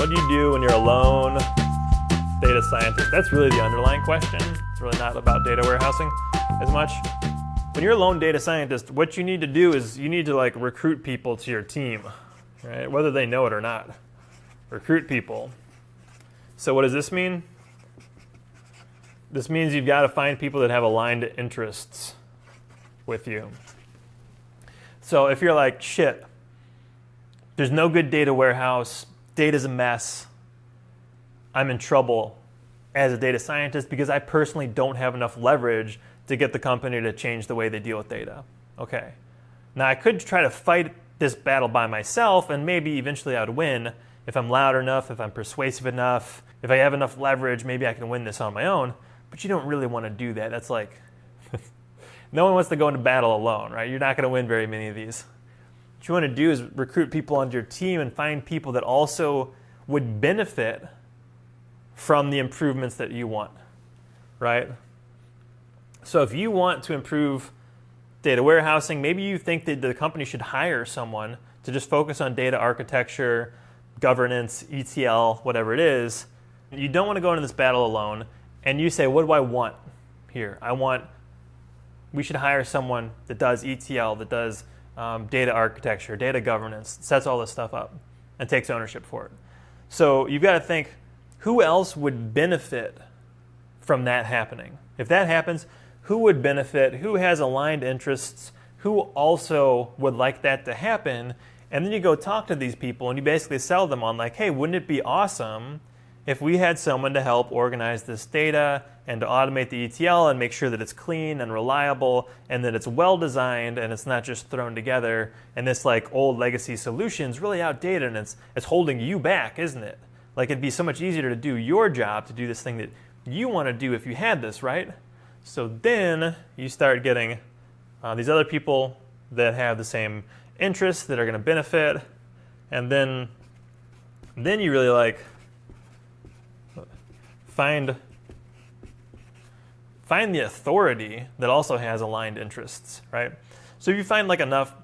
What do you do when you're a lone data scientist? That's really the underlying question. It's really not about data warehousing as much. When you're a lone data scientist, what you need to do is you need to recruit people to your team, right? Whether they know it or not. Recruit people. So what does this mean? This means you've got to find people that have aligned interests with you. So if you're like, shit, there's no good data warehouse, data's a mess, I'm in trouble as a data scientist because I personally don't have enough leverage to get the company to change the way they deal with data. Okay. Now I could try to fight this battle by myself and maybe eventually I'd win if I'm loud enough, if I'm persuasive enough, if I have enough leverage, maybe I can win this on my own. But you don't really want to do that. That's like, no one wants to go into battle alone, right? You're not going to win very many of these. What you want to do is recruit people onto your team and find people that also would benefit from the improvements that you want, right? So if you want to improve data warehousing, maybe you think that the company should hire someone to just focus on data architecture, governance, ETL, whatever it is. You don't want to go into this battle alone, and you say, what do I want here? We should hire someone that does ETL, that does data architecture, data governance, sets all this stuff up, and takes ownership for it. So you've got to think, who else would benefit from that happening? If that happens, who would benefit? Who has aligned interests? Who also would like that to happen? And then you go talk to these people and you basically sell them on hey, wouldn't it be awesome if we had someone to help organize this data and to automate the ETL and make sure that it's clean and reliable and that it's well designed and it's not just thrown together and this old legacy solution is really outdated and it's holding you back, isn't it? It'd be so much easier to do your job, to do this thing that you want to do if you had this, right? So then you start getting these other people that have the same interests that are going to benefit, and then you really find the authority that also has aligned interests, right? So if you find enough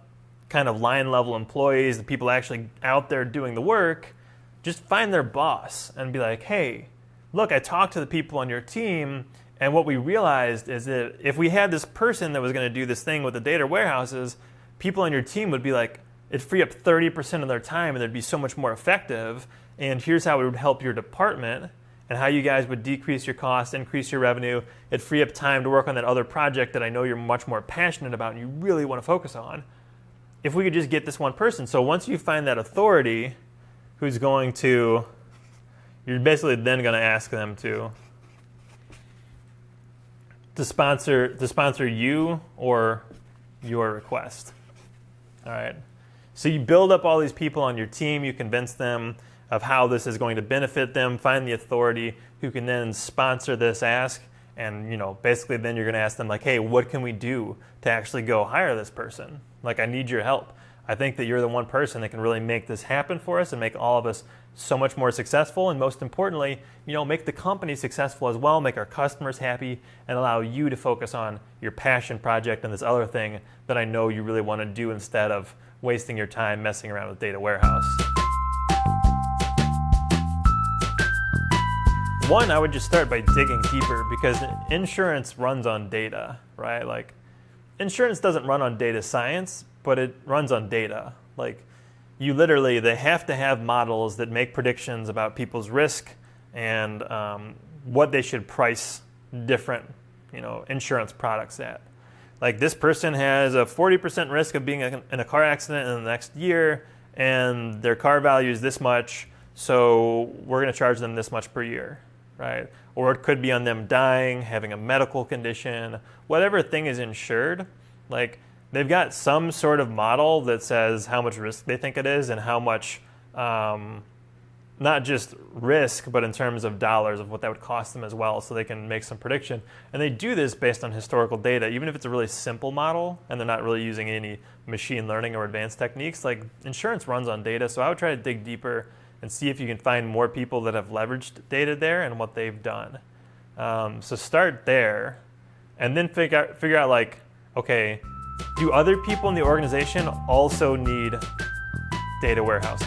kind of line level employees, the people actually out there doing the work, just find their boss and be like, hey, look, I talked to the people on your team, and what we realized is that if we had this person that was going to do this thing with the data warehouses, people on your team would be it'd free up 30% of their time and they'd be so much more effective, and here's how it would help your department and how you guys would decrease your costs, increase your revenue. It'd free up time to work on that other project that I know you're much more passionate about and you really want to focus on. If we could just get this one person. So once you find that authority who's going to, you're basically then going to ask them to sponsor you or your request. All right. So you build up all these people on your team, you convince them of how this is going to benefit them, find the authority who can then sponsor this ask, and basically then you're going to ask them hey, what can we do to actually go hire this person? I need your help. I think that you're the one person that can really make this happen for us and make all of us so much more successful, and most importantly, make the company successful as well, make our customers happy, and allow you to focus on your passion project and this other thing that I know you really want to do instead of wasting your time messing around with data warehouse. One, I would just start by digging deeper because insurance runs on data, right? Insurance doesn't run on data science, but it runs on data. They have to have models that make predictions about people's risk and what they should price different, insurance products at. This person has a 40% risk of being in a car accident in the next year, and their car value is this much, so we're going to charge them this much per year, right? Or it could be on them dying, having a medical condition, whatever thing is insured. They've got some sort of model that says how much risk they think it is and how much, not just risk, but in terms of dollars of what that would cost them as well, so they can make some prediction. And they do this based on historical data, even if it's a really simple model and they're not really using any machine learning or advanced techniques. Insurance runs on data, so I would try to dig deeper and see if you can find more people that have leveraged data there and what they've done. So start there, and then figure out okay, do other people in the organization also need data warehousing?